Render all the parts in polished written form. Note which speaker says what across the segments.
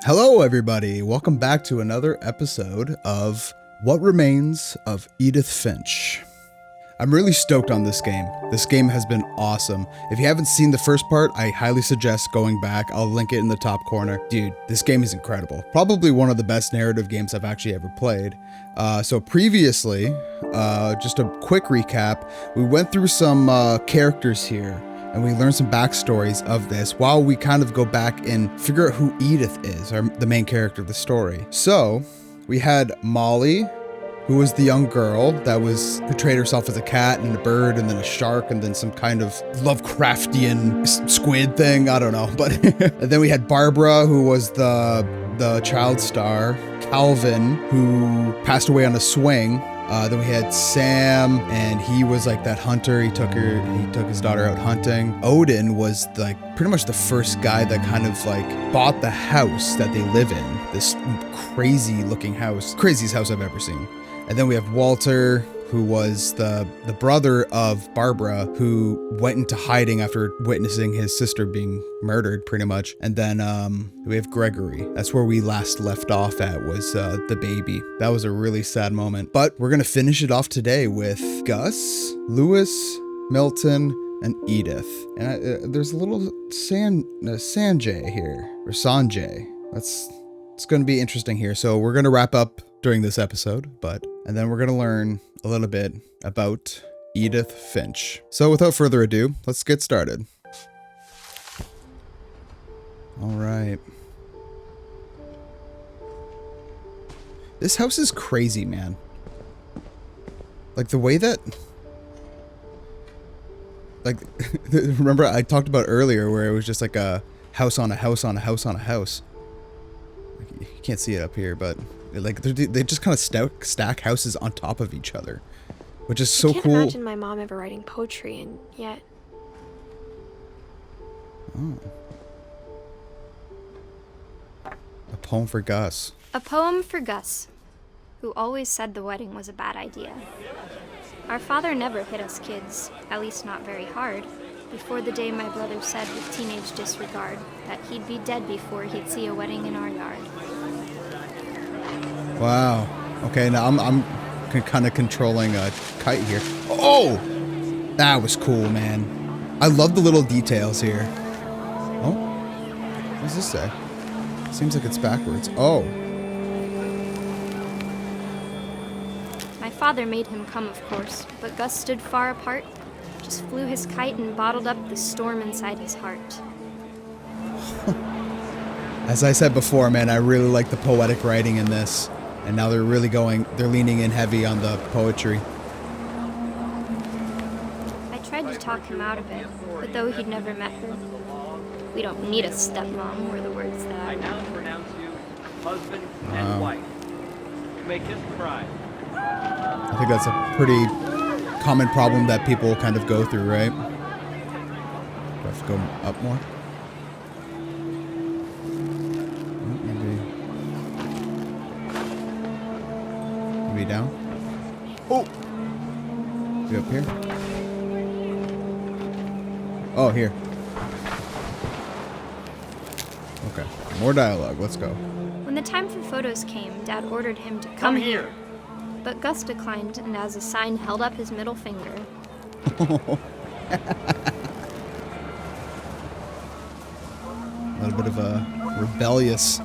Speaker 1: Hello, everybody. Welcome back to another episode of What Remains of Edith Finch. I'm really stoked on this game. This game has been awesome. If you haven't seen the first part, I highly suggest going back. I'll link it in the top corner. Dude, this game is incredible. Probably one of the best narrative games I've actually ever played. So previously, just a quick recap, we went through some characters here, and we learned some backstories of this while we kind of go back and figure out who Edith is, the main character of the story. So we had Molly, who was the young girl that was portrayed herself as a cat and a bird and then a shark and then some kind of Lovecraftian squid thing. I don't know. But and then we had Barbara, who was the child star, Calvin, who passed away on a swing. Then we had Sam, and he was like that hunter. He took his daughter out hunting. Odin was like pretty much the first guy that kind of like bought the house that they live in. This crazy looking house, craziest house I've ever seen. And then we have Walter, who was the brother of Barbara, who went into hiding after witnessing his sister being murdered, pretty much. And then we have Gregory. That's where we last left off at, was the baby. That was a really sad moment. But we're going to finish it off today with Gus, Lewis, Milton, and Edith. And there's a little Sanjay here, or Sanjay. It's going to be interesting here. So we're going to wrap up during this episode, and then we're going to learn a little bit about Edith Finch. So without further ado, let's get started. All right. This house is crazy, man. Like the way that... Like, remember I talked about earlier where it was just like a house on a house on a house on a house. You can't see it up here, but... Like they just kind of stack houses on top of each other, which is so cool. I can't
Speaker 2: imagine my mom ever writing poetry, and yet.
Speaker 1: Oh. A poem for Gus.
Speaker 2: A poem for Gus, who always said the wedding was a bad idea. Our father never hit us kids, at least not very hard, before the day my brother said with teenage disregard that he'd be dead before he'd see a wedding in our yard.
Speaker 1: Wow. Okay, now I'm kind of controlling a kite here. Oh! That was cool, man. I love the little details here. Oh? What does this say? Seems like it's backwards. Oh.
Speaker 2: My father made him come, of course, but Gus stood far apart, just flew his kite and bottled up the storm inside his heart.
Speaker 1: As I said before, man, I really like the poetic writing in this. And now they're leaning in heavy on the poetry.
Speaker 2: I tried to talk him out of it, but though he'd never met her, "We don't need a stepmom," were the words that
Speaker 3: I now pronounce you husband and wife. You may kiss the bride.
Speaker 1: I think that's a pretty common problem that people kind of go through, right? Do I have to go up more? Maybe down? Oh! You up here? Oh, here. Okay. More dialogue. Let's go.
Speaker 2: When the time for photos came, Dad ordered him to come here. But Gus declined, and as a sign held up his middle finger.
Speaker 1: A little bit of a rebellious.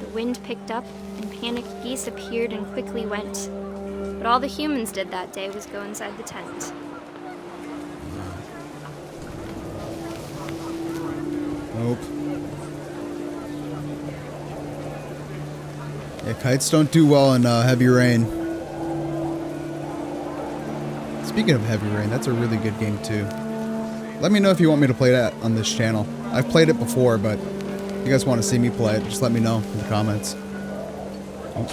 Speaker 2: The wind picked up, and panicked geese appeared and quickly went. But all the humans did that day was go inside the tent.
Speaker 1: Nope. Yeah, kites don't do well in heavy rain. Speaking of heavy rain, that's a really good game too. Let me know if you want me to play that on this channel. I've played it before, but if you guys want to see me play it, just let me know in the comments. Oh.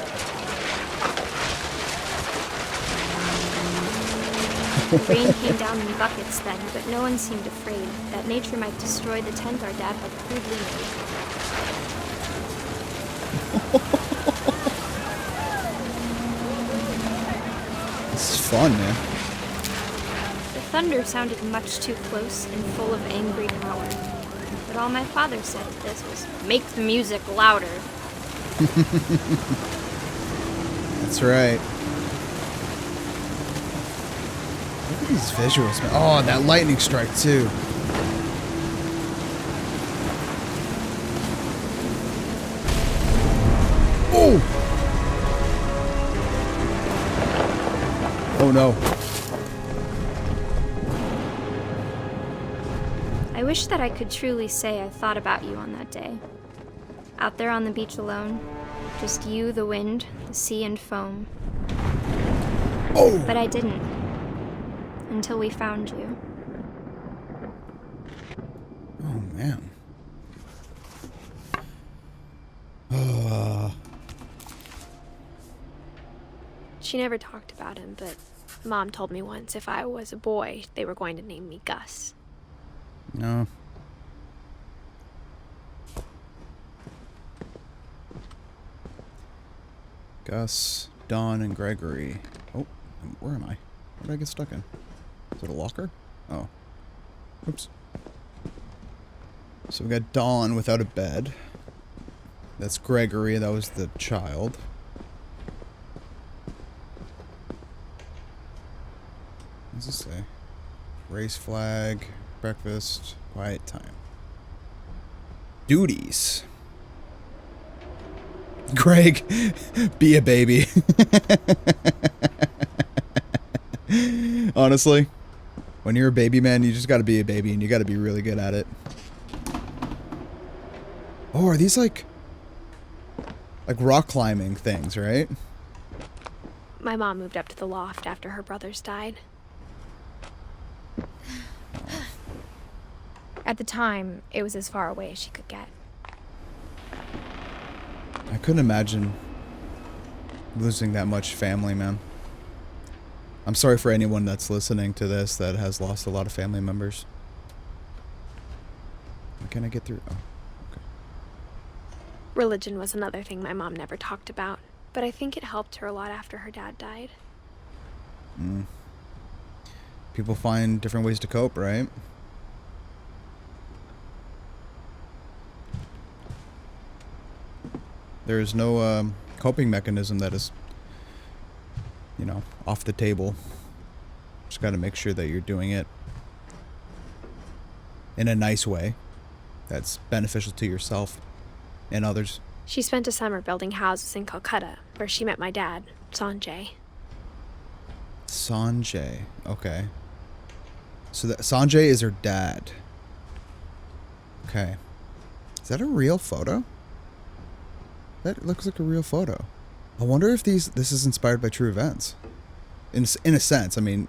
Speaker 2: The rain came down in buckets then, but no one seemed afraid that nature might destroy the tent our dad had crudely
Speaker 1: made. This is fun, man.
Speaker 2: The thunder sounded much too close and full of angry power. But all my father said to this was, make the music louder.
Speaker 1: That's right. Look at these visuals, man. Oh, that lightning strike, too. Oh! Oh, no.
Speaker 2: I wish that I could truly say I thought about you on that day. Out there on the beach alone, just you, the wind, the sea, and foam.
Speaker 1: Oh!
Speaker 2: But I didn't. Until we found you.
Speaker 1: Oh, man.
Speaker 4: She never talked about him, but Mom told me once if I was a boy, they were going to name me Gus.
Speaker 1: No. Gus, Don, and Gregory. Oh, where am I? Where did I get stuck in? Is it a locker? Oh. Oops. So we got Don without a bed. That's Gregory. That was the child. What does this say? Race flag, breakfast, quiet time. Duties. Greg, be a baby. Honestly, when you're a baby man, you just gotta be a baby and you gotta be really good at it. Oh, are these like rock climbing things, right?
Speaker 4: My mom moved up to the loft after her brothers died. At the time, it was as far away as she could get.
Speaker 1: I couldn't imagine losing that much family, man. I'm sorry for anyone that's listening to this that has lost a lot of family members. How can I get through? Oh, okay.
Speaker 4: Religion was another thing my mom never talked about, but I think it helped her a lot after her dad died.
Speaker 1: People find different ways to cope, right? There is no coping mechanism that is, you know, off the table. Just got to make sure that you're doing it in a nice way that's beneficial to yourself and others.
Speaker 4: She spent a summer building houses in Calcutta, where she met my dad, Sanjay.
Speaker 1: Sanjay, okay. So that Sanjay is her dad. Okay. Is that a real photo? That looks like a real photo. I wonder if this is inspired by true events. In a sense, I mean,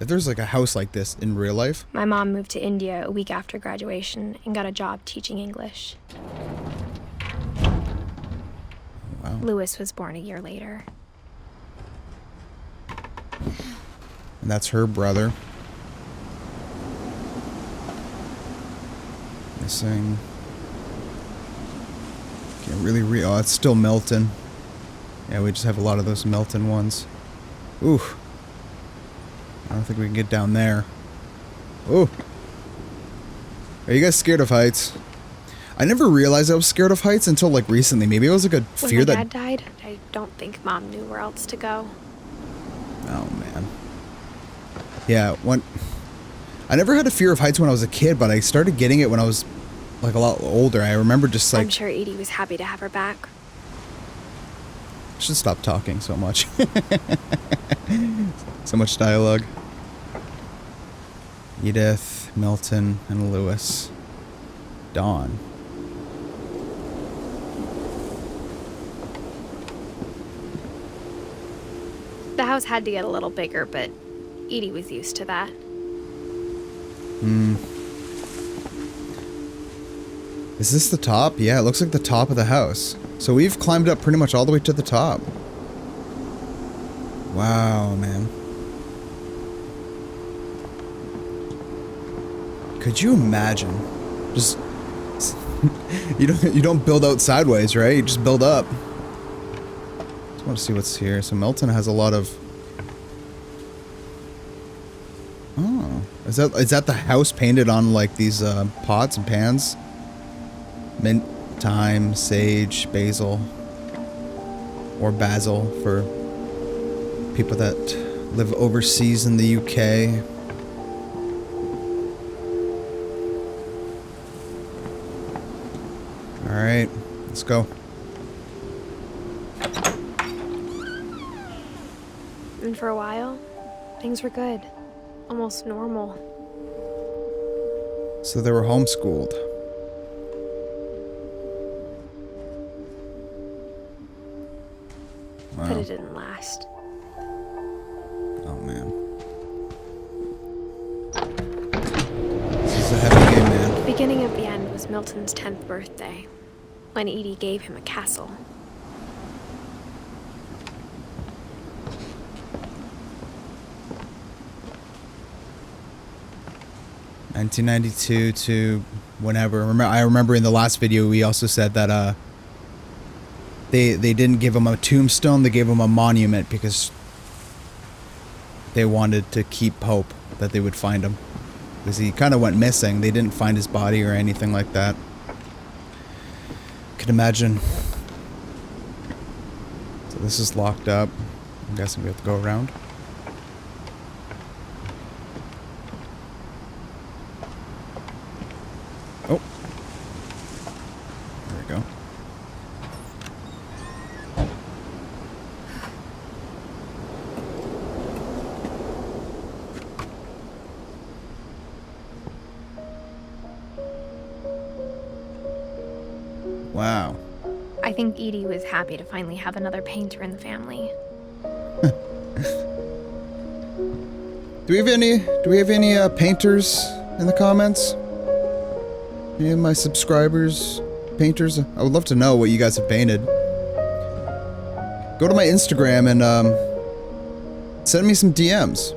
Speaker 1: if there's like a house like this in real life.
Speaker 4: My mom moved to India a week after graduation and got a job teaching English.
Speaker 1: Wow.
Speaker 4: Louis was born a year later.
Speaker 1: And that's her brother. Missing. Can't really oh, it's still Milton. Yeah, we just have a lot of those Milton ones. Oof. I don't think we can get down there. Ooh. Are you guys scared of heights? I never realized I was scared of heights until like recently. Maybe it was like a fear
Speaker 4: when my
Speaker 1: that...
Speaker 4: dad died, I don't think Mom knew where else to go.
Speaker 1: Oh, man. Yeah, I never had a fear of heights when I was a kid, but I started getting it when I was like a lot older. I remember just like...
Speaker 4: I'm sure Edie was happy to have her back.
Speaker 1: I should stop talking so much. So much dialogue. Edith, Milton, and Louis. Dawn.
Speaker 4: The house had to get a little bigger, but Edie was used to that.
Speaker 1: Is this the top? Yeah, it looks like the top of the house. So we've climbed up pretty much all the way to the top. Wow, man. Could you imagine? Just you don't build out sideways, right? You just build up. Just want to see what's here. So Milton has a lot of... Oh, Is that the house painted on like these pots and pans? Mint, thyme, sage, basil, or basil for people that live overseas in the UK. All right, let's go.
Speaker 4: And for a while, things were good. Almost normal.
Speaker 1: So they were homeschooled. Wow.
Speaker 4: But it didn't last.
Speaker 1: Oh man. This is a heavy game, man.
Speaker 4: The beginning of the end was Milton's 10th birthday, when Edie gave him a castle.
Speaker 1: (1992) to whenever. I remember in the last video we also said that they didn't give him a tombstone, they gave him a monument because they wanted to keep hope that they would find him. Because he kind of went missing. They didn't find his body or anything like that. Could imagine. So this is locked up. I'm guessing we have to go around. Oh. There we go. Wow.
Speaker 4: I think Edie was happy to finally have another painter in the family.
Speaker 1: Do we have any painters in the comments? Any of my subscribers, painters? I would love to know what you guys have painted. Go to my Instagram and send me some DMs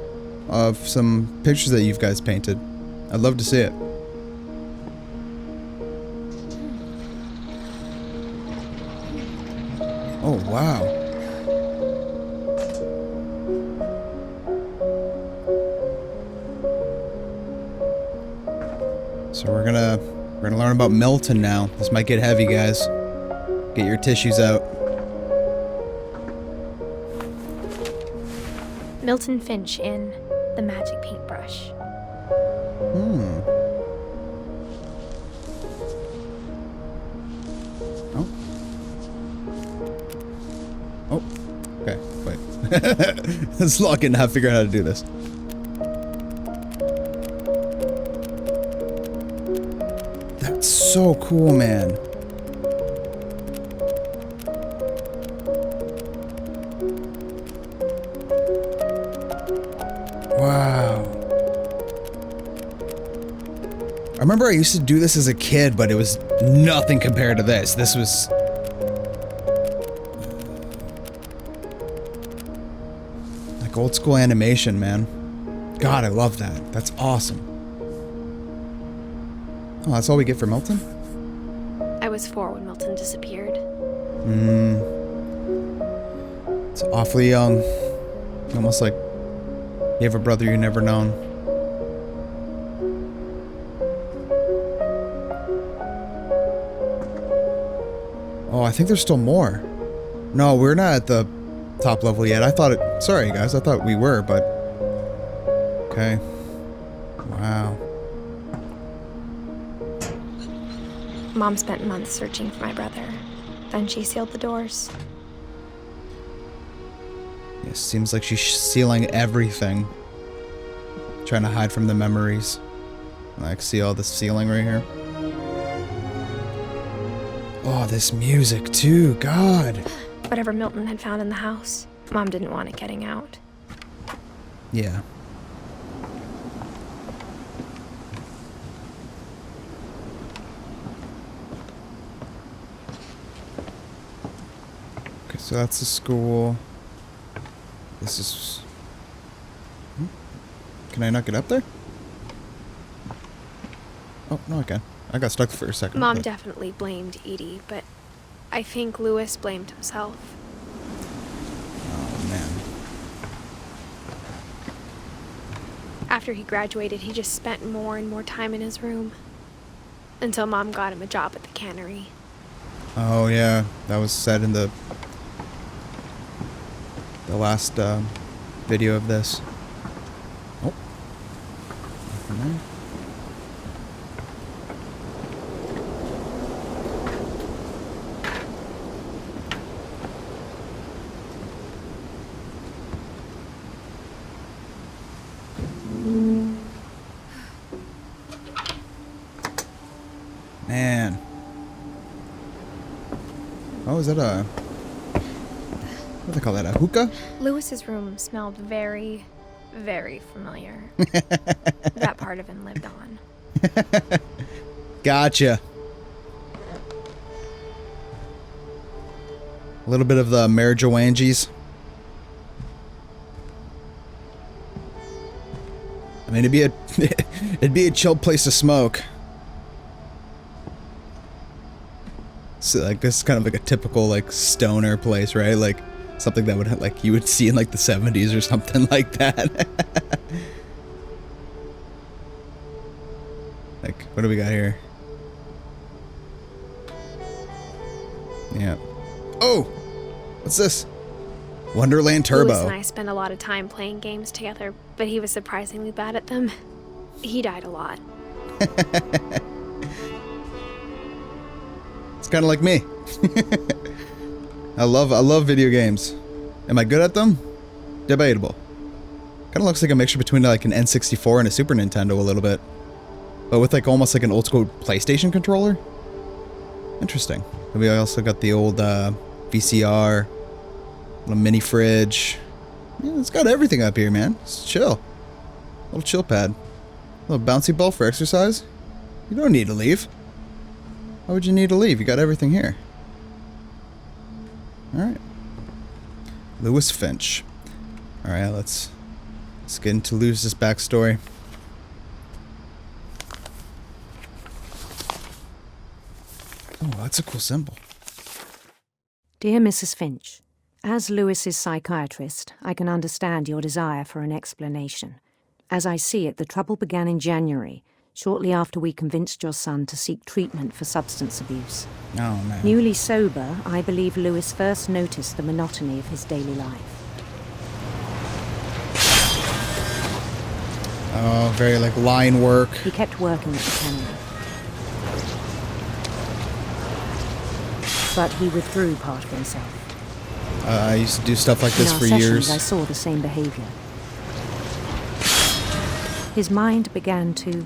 Speaker 1: of some pictures that you guys painted. I'd love to see it. Oh, wow. So we're gonna learn about Milton now. This might get heavy, guys. Get your tissues out.
Speaker 4: Milton Finch in The Magic Paintbrush.
Speaker 1: Oh. Oh. Okay, wait. Let's lock in and figure out how to do this. That's so cool, man. Wow. I remember I used to do this as a kid, but it was nothing compared to this. This was... like old school animation, man. God, I love that. That's awesome. Oh, that's all we get for Milton?
Speaker 4: I was 4 when Milton disappeared.
Speaker 1: It's awfully young. Almost like you have a brother you never known. Oh, I think there's still more. No, we're not at the top level yet. I thought it... sorry, guys. I thought we were, but... okay. Wow.
Speaker 4: Mom spent months searching for my brother. Then she sealed the doors.
Speaker 1: It seems like she's sealing everything. Trying to hide from the memories. I can see all this ceiling right here. Oh, this music too, God.
Speaker 4: Whatever Milton had found in the house, Mom didn't want it getting out.
Speaker 1: Yeah. Okay, so that's the school. This is... Can I not get up there? Oh, no I can. I got stuck for a second.
Speaker 4: Mom definitely blamed Edie, but I think Louis blamed himself.
Speaker 1: Oh, man.
Speaker 4: After he graduated, he just spent more and more time in his room. Until Mom got him a job at the cannery.
Speaker 1: Oh, yeah. That was said in the last video of this. Oh. Nothing there. Man. Oh, is that a... what do they call that? A hookah?
Speaker 4: Lewis's room smelled very, very familiar. That part of him lived on.
Speaker 1: Gotcha. A little bit of the marijuangies. I mean, it'd be a chill place to smoke. So, like, this is kind of like a typical, like, stoner place, right? Like, something that would, like, you would see in, like, the 70s or something like that. Like, what do we got here? Yeah. Oh! What's this? Wonderland Turbo.
Speaker 4: Lewis and I spent a lot of time playing games together, but he was surprisingly bad at them. He died a lot.
Speaker 1: It's kind of like me. I love video games. Am I good at them? Debatable. Kind of looks like a mixture between like an N64 and a Super Nintendo a little bit. But with like almost like an old school PlayStation controller. Interesting. And we also got the old VCR, little mini fridge. Yeah, it's got everything up here, man. It's chill. Little chill pad. Little bouncy ball for exercise. You don't need to leave. Why would you need to leave? You got everything here. Alright. Lewis Finch. Alright, let's get into Lewis's backstory. Oh, that's a cool symbol.
Speaker 5: Dear Mrs. Finch, as Lewis's psychiatrist, I can understand your desire for an explanation. As I see it, the trouble began in January, shortly after we convinced your son to seek treatment for substance abuse.
Speaker 1: Oh, man.
Speaker 5: Newly sober, I believe Lewis first noticed the monotony of his daily life.
Speaker 1: Oh, very like line work.
Speaker 5: He kept working at the cannery. But he withdrew part of himself.
Speaker 1: I used to do stuff like this
Speaker 5: In our
Speaker 1: for
Speaker 5: sessions,
Speaker 1: years.
Speaker 5: I saw the same behavior. His mind began to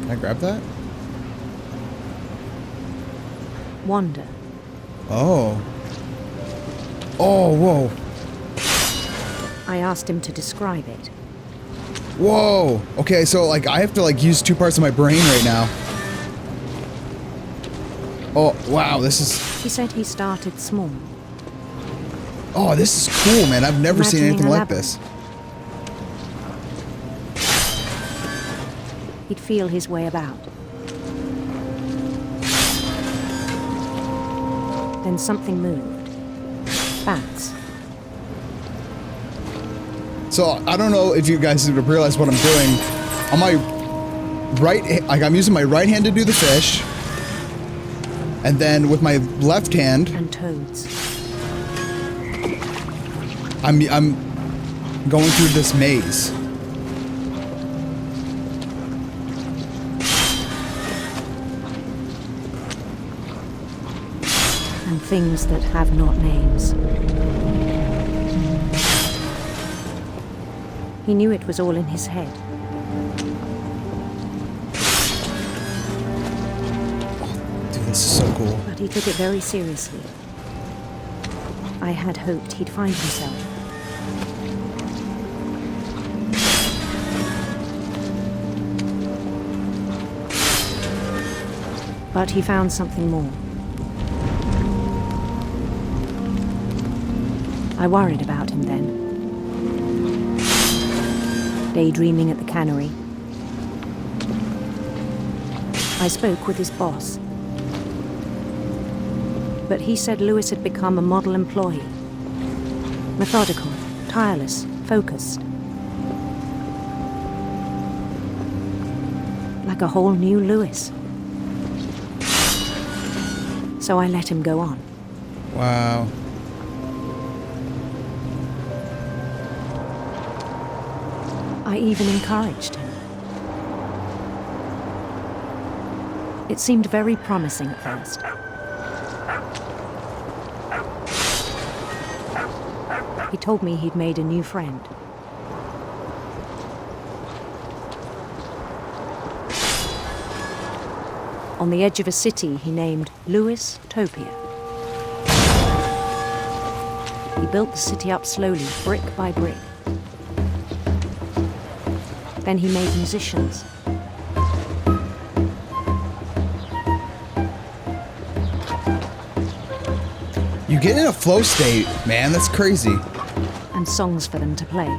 Speaker 1: Can I grab that?
Speaker 5: wander.
Speaker 1: Oh. Oh, whoa.
Speaker 5: I asked him to describe it.
Speaker 1: Whoa. Okay, so like I have to like use two parts of my brain right now. Oh, wow, this is...
Speaker 5: He said he started small.
Speaker 1: Oh, this is cool, man. I've never seen
Speaker 5: Imagining
Speaker 1: anything
Speaker 5: a
Speaker 1: like
Speaker 5: labyrinth.
Speaker 1: this.
Speaker 5: He'd feel his way about. Then something moved. Bats.
Speaker 1: So I don't know if you guys realize what I'm doing. On my right, like I'm using my right hand to do the fish. And then with my left hand,
Speaker 5: And toads.
Speaker 1: I'm going through this maze.
Speaker 5: And things that have not names. He knew it was all in his head.
Speaker 1: Dude, this is so cool.
Speaker 5: But he took it very seriously. I had hoped he'd find himself. But he found something more. I worried about him then. Daydreaming at the cannery. I spoke with his boss. But he said Lewis had become a model employee. Methodical, tireless, focused. Like a whole new Lewis. So I let him go on.
Speaker 1: Wow.
Speaker 5: I even encouraged him. It seemed very promising at first. He told me he'd made a new friend. On the edge of a city he named Lewis Topia. He built the city up slowly, brick by brick. Then he made musicians.
Speaker 1: You get in a flow state, man. That's crazy.
Speaker 5: And songs for them to play.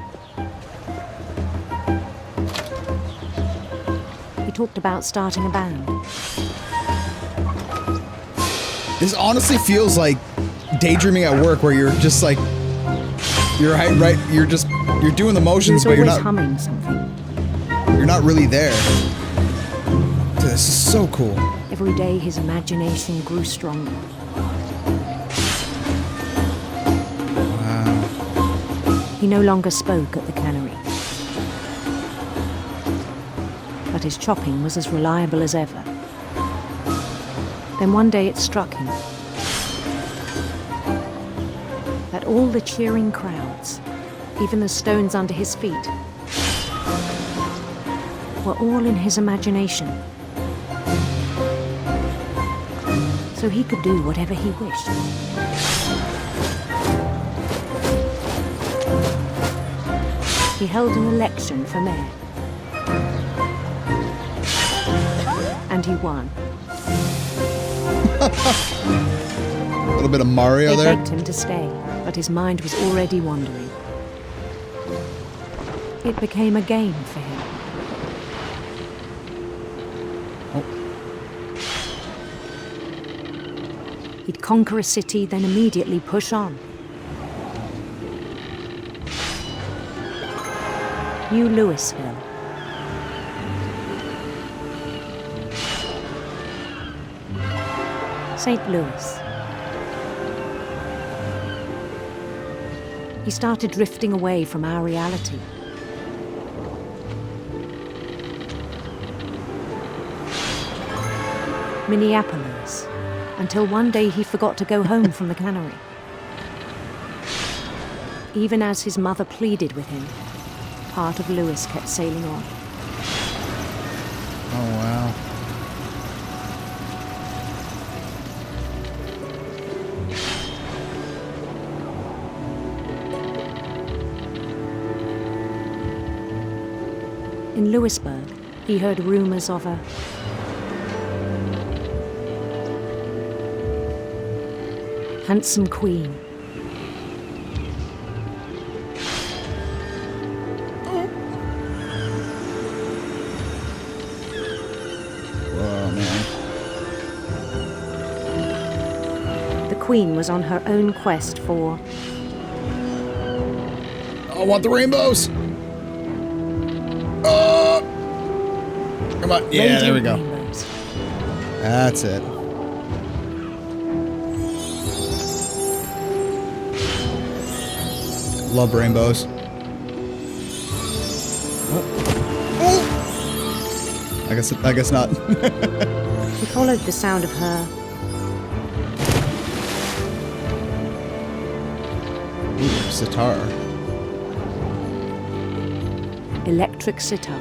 Speaker 5: He talked about starting a band.
Speaker 1: This honestly feels like daydreaming at work, where you're just like, you're you're doing the
Speaker 5: He
Speaker 1: motions,
Speaker 5: was
Speaker 1: but you're
Speaker 5: always
Speaker 1: not.
Speaker 5: humming something.
Speaker 1: You're not really there. Dude, this is so cool.
Speaker 5: Every day his imagination grew stronger.
Speaker 1: Wow.
Speaker 5: He no longer spoke at the cannery. But his chopping was as reliable as ever. Then one day it struck him that all the cheering crowds, even the stones under his feet, were all in his imagination. So he could do whatever he wished. He held an election for mayor. And he won.
Speaker 1: A little bit of Mario
Speaker 5: They
Speaker 1: there.
Speaker 5: begged him to stay, but his mind was already wandering. It became a game for him. He'd conquer a city, then immediately push on. New Louisville. St. Louis. He started drifting away from our reality. Minneapolis, until one day he forgot to go home from the cannery. Even as his mother pleaded with him, part of Lewis kept sailing on.
Speaker 1: Oh wow.
Speaker 5: In Lewisburg, he heard rumors of a handsome queen.
Speaker 1: Whoa, man.
Speaker 5: The queen was on her own quest for
Speaker 1: I want the rainbows. Come on. Yeah, there we
Speaker 5: radiant
Speaker 1: go.
Speaker 5: rainbows.
Speaker 1: That's it. Love rainbows. Oh. I guess not.
Speaker 5: He followed the sound of her
Speaker 1: Ooh, sitar.
Speaker 5: electric sitar.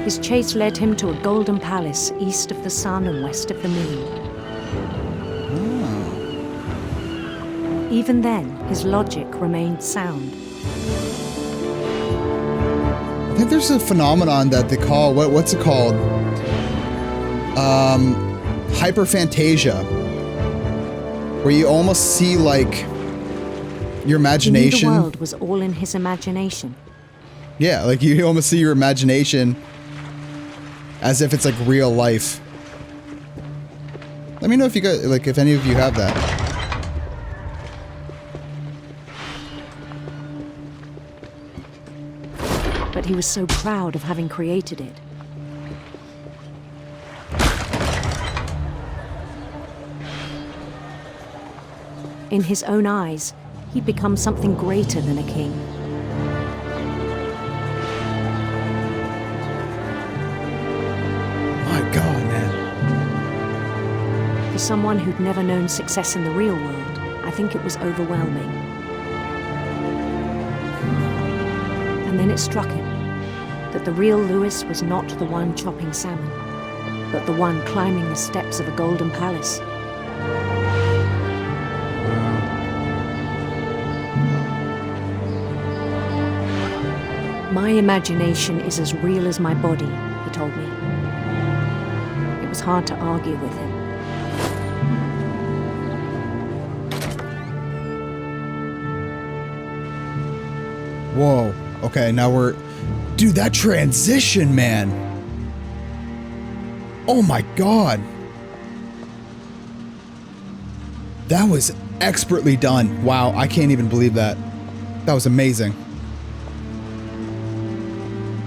Speaker 5: His chase led him to a golden palace east of the sun and west of the moon. Even then, his logic remained sound.
Speaker 1: I think there's a phenomenon that they call, what's it called? Hyperphantasia. Where you almost see like your
Speaker 5: He knew
Speaker 1: imagination.
Speaker 5: the world was all in his imagination.
Speaker 1: Yeah, like you almost see your imagination as if it's like real life. Let me know if you guys, like, if any of you have that.
Speaker 5: But he was so proud of having created it. In his own eyes, he'd become something greater than a king.
Speaker 1: My God, man.
Speaker 5: For someone who'd never known success in the real world, I think it was overwhelming. And then it struck him that the real Lewis was not the one chopping salmon, but the one climbing the steps of a golden palace. My imagination is as real as my body, he told me. It was hard to argue with him.
Speaker 1: Whoa. Okay, now we're... Dude, that transition, man. Oh my God. That was expertly done. Wow, I can't even believe that. That was amazing.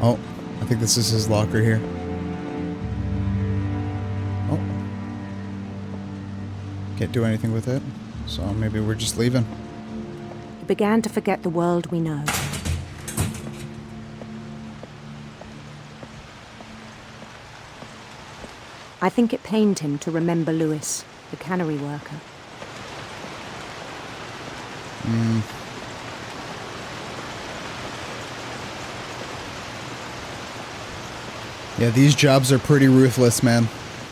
Speaker 1: Oh, I think this is his locker here. Oh. Can't do anything with it, so maybe we're just leaving.
Speaker 5: He began to forget the world we know. I think it pained him to remember Lewis, the cannery worker.
Speaker 1: Yeah, these jobs are pretty ruthless, man.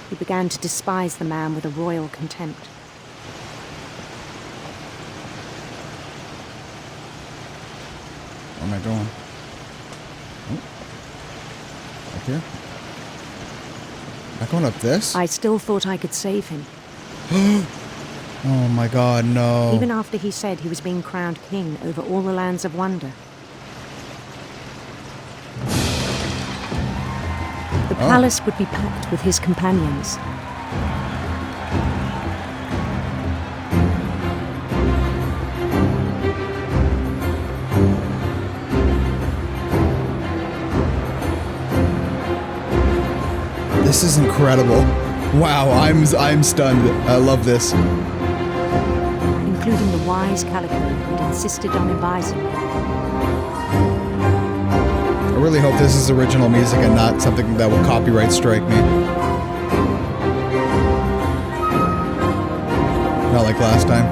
Speaker 5: He began to despise the man with a royal contempt.
Speaker 1: Where am I going? Oh. Up here? Am I going up this?
Speaker 5: I still thought I could save him.
Speaker 1: Oh my God, no.
Speaker 5: Even after he said he was being crowned king over all the lands of wonder. The palace would be packed with his companions.
Speaker 1: This is incredible. Wow, I'm stunned. I love this.
Speaker 5: Including the wise Calico who'd insisted on advising him.
Speaker 1: I really hope this is original music and not something that will copyright strike me. Not like last time.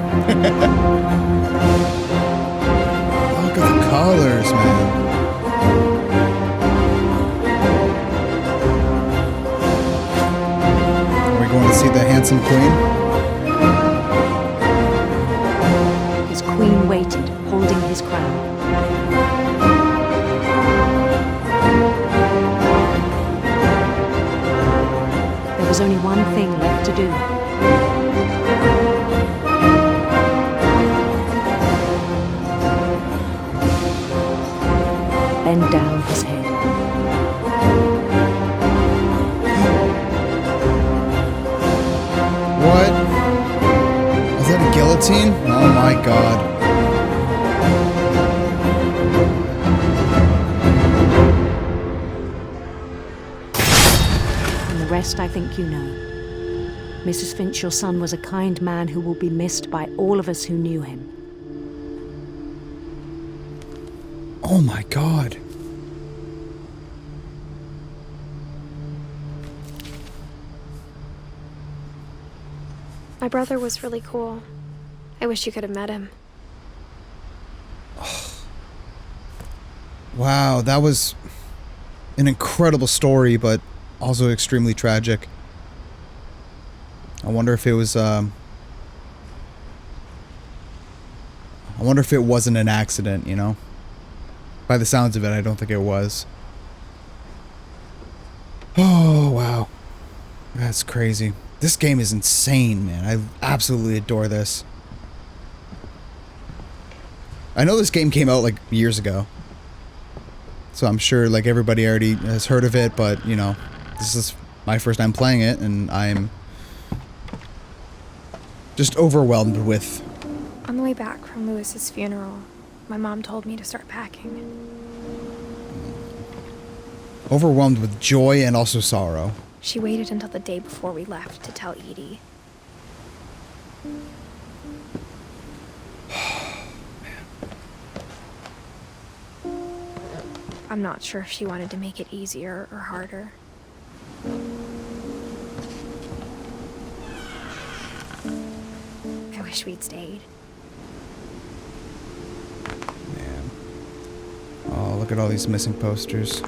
Speaker 1: Look at the colors, man. Are we going to see the handsome queen?
Speaker 5: His queen waited, holding his crown. There was only one thing left to do. Bend down his head.
Speaker 1: What? Was that a guillotine? Oh my God.
Speaker 5: And the rest I think you know. Mrs. Finch, your son was a kind man who will be missed by all of us who knew him.
Speaker 1: Oh my God.
Speaker 4: My brother was really cool. I wish you could have met him.
Speaker 1: Wow, that was an incredible story, but also extremely tragic. I wonder if it was, I wonder if it wasn't an accident, you know? By the sounds of it, I don't think it was. Oh, wow. That's crazy. This game is insane, man. I absolutely adore this. I know this game came out like years ago, so I'm sure like everybody already has heard of it, but you know, this is my first time playing it, and I'm just overwhelmed with...
Speaker 4: On the way back from Lewis's funeral, my mom told me to start packing.
Speaker 1: Overwhelmed with joy and also sorrow.
Speaker 4: She waited until the day before we left to tell Edie. I'm not sure if she wanted to make it easier or harder. I wish we'd stayed.
Speaker 1: Man. Oh, look at all these missing posters.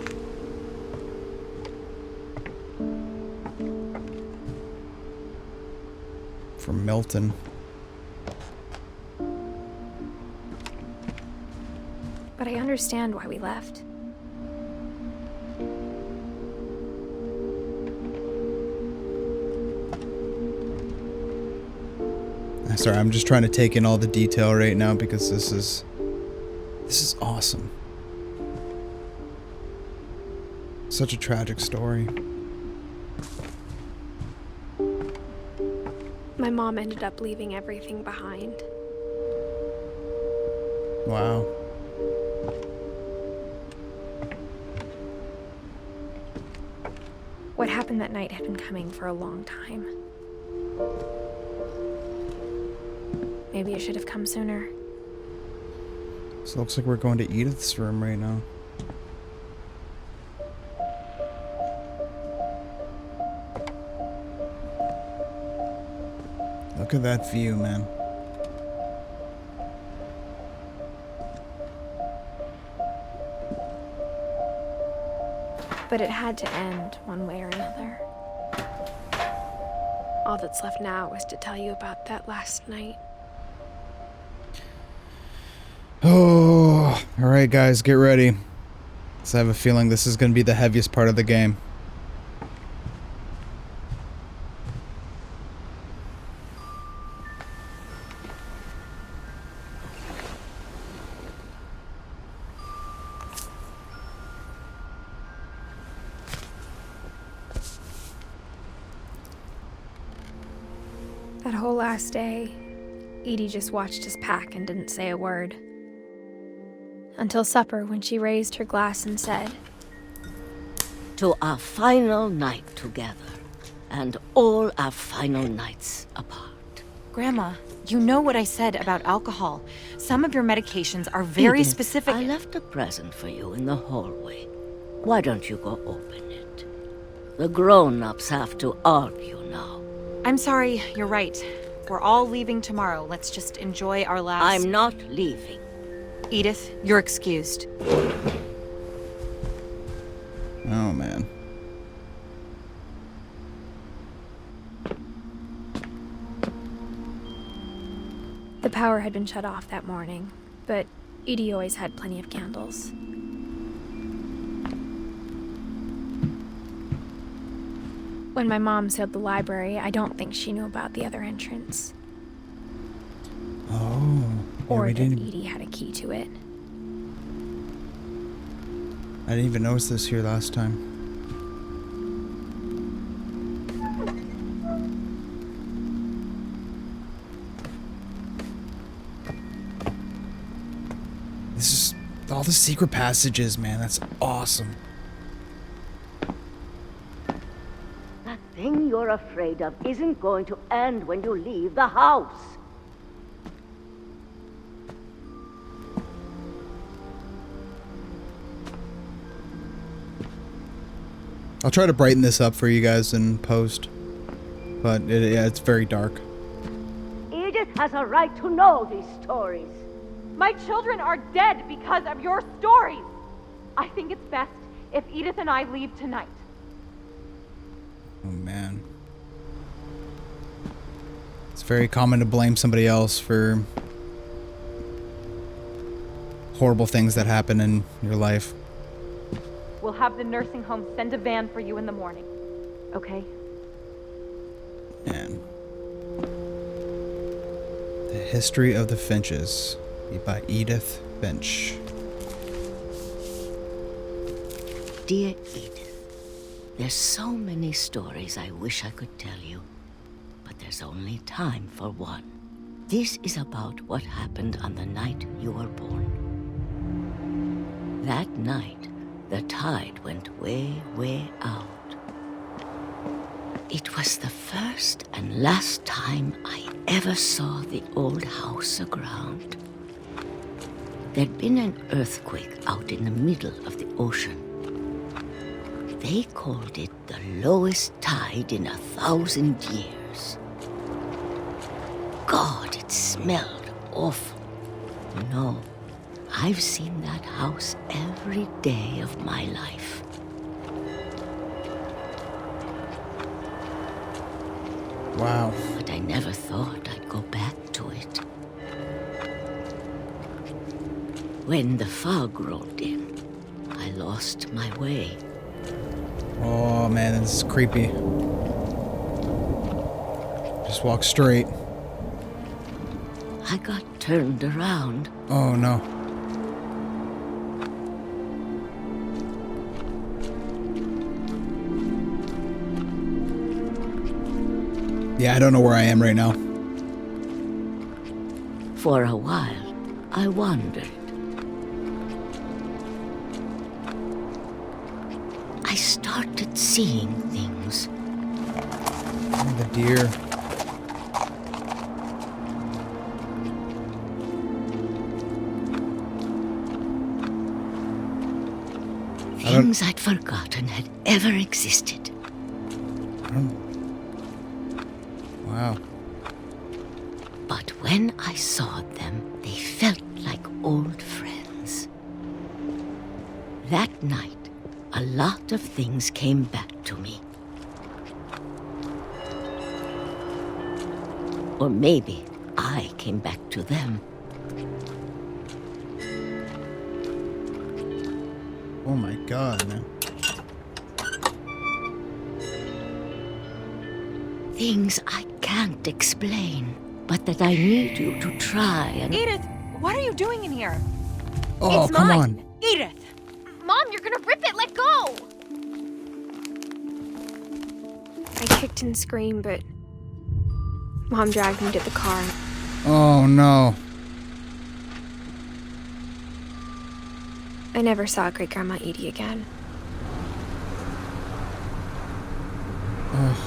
Speaker 1: From Milton.
Speaker 4: But I understand why we left.
Speaker 1: Sorry, I'm just trying to take in all the detail right now because this is awesome. Such a tragic story.
Speaker 4: My mom ended up leaving everything behind.
Speaker 1: Wow.
Speaker 4: What happened that night had been coming for a long time. Maybe it should have come sooner.
Speaker 1: So it looks like we're going to Edith's room right now. Look at that view, man.
Speaker 4: But it had to end one way or another. All that's left now is to tell you about that last night.
Speaker 1: Oh, alright guys, get ready. So I have a feeling this is going to be the heaviest part of the game.
Speaker 4: That whole last day, Edie just watched us pack and didn't say a word. Until supper, when she raised her glass and said,
Speaker 6: "To our final night together, and all our final nights apart."
Speaker 7: Grandma, you know what I said about alcohol. Some of your medications are very
Speaker 6: Edith,
Speaker 7: specific.
Speaker 6: I left a present for you in the hallway. Why don't you go open it? The grown-ups have to argue now.
Speaker 7: I'm sorry, you're right. We're all leaving tomorrow. Let's just enjoy our last...
Speaker 6: I'm not leaving.
Speaker 7: Edith, you're excused.
Speaker 1: Oh, man.
Speaker 4: the power had been shut off that morning, but Edie always had plenty of candles. When my mom sealed the library, I don't think she knew about the other entrance.
Speaker 1: Oh. Yeah,
Speaker 4: Or
Speaker 1: we
Speaker 4: that
Speaker 1: didn't...
Speaker 4: Edie had a key to it.
Speaker 1: I didn't even notice this here last time. This is all the secret passages, man. That's awesome.
Speaker 6: That thing you're afraid of isn't going to end when you leave the house.
Speaker 1: I'll try to brighten this up for you guys in post, but yeah, it's very dark.
Speaker 6: Edith has a right to know these stories.
Speaker 8: My children are dead because of your stories. I think it's best if Edith and I leave tonight.
Speaker 1: Oh man. It's very common to blame somebody else for horrible things that happen in your life.
Speaker 8: We'll have the nursing home send a van for you in the morning. Okay?
Speaker 1: Man. The history of the Finches. by Edith Finch.
Speaker 6: Dear Edith, there's so many stories I wish I could tell you, but there's only time for one. This is about what happened on the night you were born. That night, the tide went way, way out. It was the first and last time I ever saw the old house aground. There'd been an earthquake out in the middle of the ocean. They called it the lowest tide in 1,000 years. God, it smelled awful. No, I've seen that house every day of my life.
Speaker 1: Wow.
Speaker 6: But I never thought I'd go back to it. When the fog rolled in, I lost my way.
Speaker 1: Oh man, this is creepy. Just walk straight.
Speaker 6: I got turned around.
Speaker 1: Oh no. Yeah, I don't know where I am right now.
Speaker 6: For a while, I wandered. I started seeing things.
Speaker 1: Oh, the deer.
Speaker 6: Things I'd forgotten had ever existed.
Speaker 1: Wow.
Speaker 6: But when I saw them, they felt like old friends. That night, a lot of things came back to me. Or maybe I came back to them.
Speaker 1: Oh my god, man.
Speaker 6: Things I can't explain, but that I need you to try and...
Speaker 7: Edith, what are you doing in here?
Speaker 1: Oh,
Speaker 7: It's
Speaker 1: come
Speaker 7: mine.
Speaker 1: on.
Speaker 7: Edith!
Speaker 2: Mom, you're gonna rip it! Let go!
Speaker 4: I kicked and screamed, but Mom dragged me to the car.
Speaker 1: Oh no.
Speaker 4: I never saw Great Grandma Edie again.
Speaker 1: Ugh.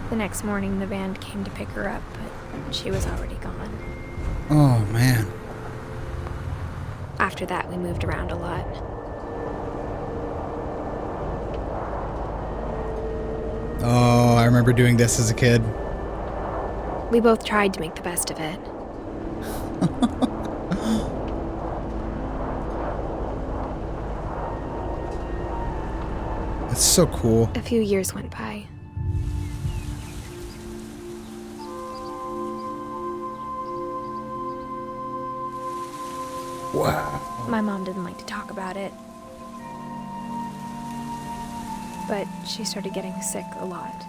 Speaker 4: The next morning, the band came to pick her up, but she was already gone.
Speaker 1: Oh man.
Speaker 4: After that, we moved around a lot.
Speaker 1: Oh, I remember doing this as a kid.
Speaker 4: We both tried to make the best of it.
Speaker 1: It's so cool.
Speaker 4: A few years went by.
Speaker 1: Wow.
Speaker 4: My mom didn't like to talk about it. But she started getting sick a lot.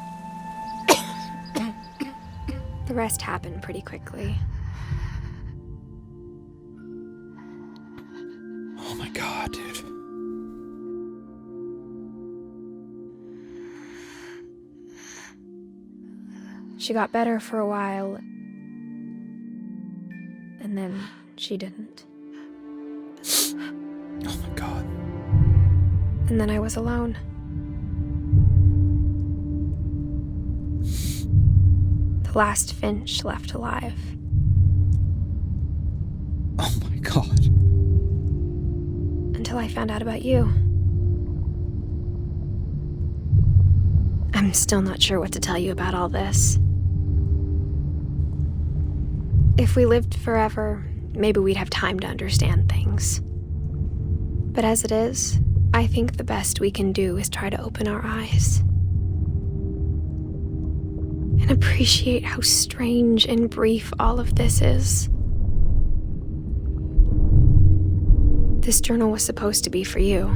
Speaker 4: The rest happened pretty quickly.
Speaker 1: Oh my god, dude.
Speaker 4: She got better for a while, and then she didn't.
Speaker 1: Oh my god.
Speaker 4: And then I was alone. The last Finch left alive.
Speaker 1: Oh my god.
Speaker 4: Until I found out about you. I'm still not sure what to tell you about all this. If we lived forever, maybe we'd have time to understand things. But as it is, I think the best we can do is try to open our eyes. And appreciate how strange and brief all of this is. This journal was supposed to be for you.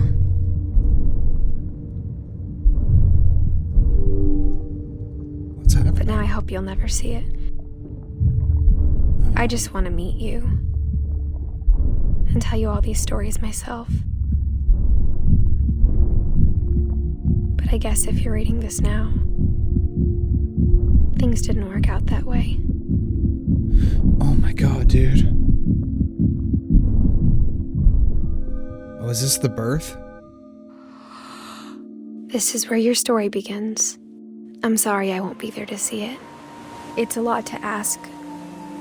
Speaker 1: What's happening?
Speaker 4: But now I hope you'll never see it. I just want to meet you. and tell you all these stories myself. But I guess if you're reading this now, things didn't work out that way.
Speaker 1: Oh my god, dude. Oh, is this the birth?
Speaker 4: This is where your story begins. I'm sorry I won't be there to see it. It's a lot to ask,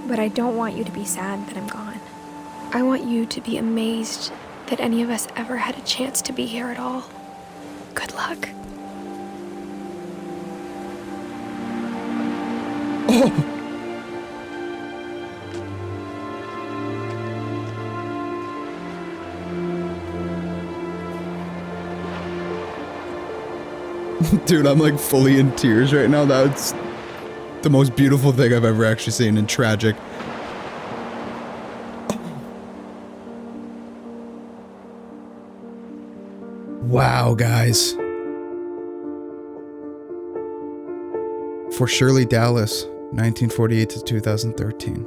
Speaker 4: but I don't want you to be sad that I'm gone. I want you to be amazed that any of us ever had a chance to be here at all. Good luck.
Speaker 1: Oh! Dude, I'm like fully in tears right now. That's the most beautiful thing I've ever actually seen, and tragic. Wow, guys. For Shirley Dallas, 1948 to 2013.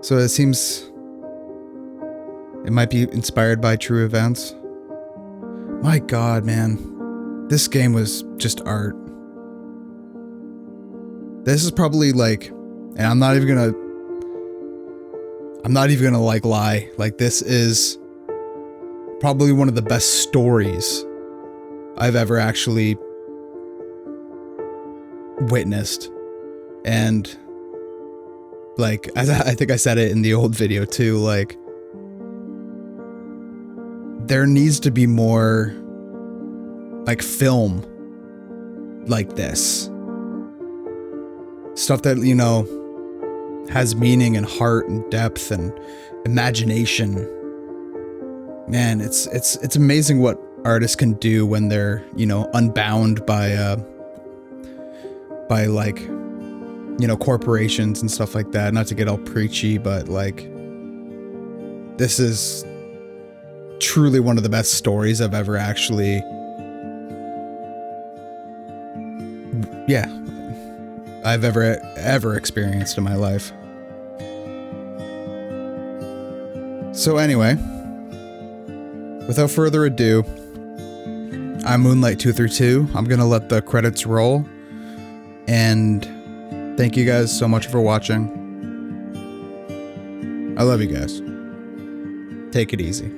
Speaker 1: So it seems it might be inspired by true events. My god, man. This game was just art. This is probably like, and I'm not even gonna like lie. Like, this is probably one of the best stories I've ever actually witnessed. And like, as I think I said it in the old video too, like, there needs to be more like film like this. Stuff that, you know, has meaning and heart and depth and imagination. Man, it's amazing what artists can do when they're, you know, unbound by like, you know, corporations and stuff like that. Not to get all preachy, but like, this is truly one of the best stories I've ever actually, I've ever experienced in my life. So anyway, without further ado, I'm Moonlight232. I'm gonna let the credits roll, and thank you guys so much for watching. I love you guys. Take it easy.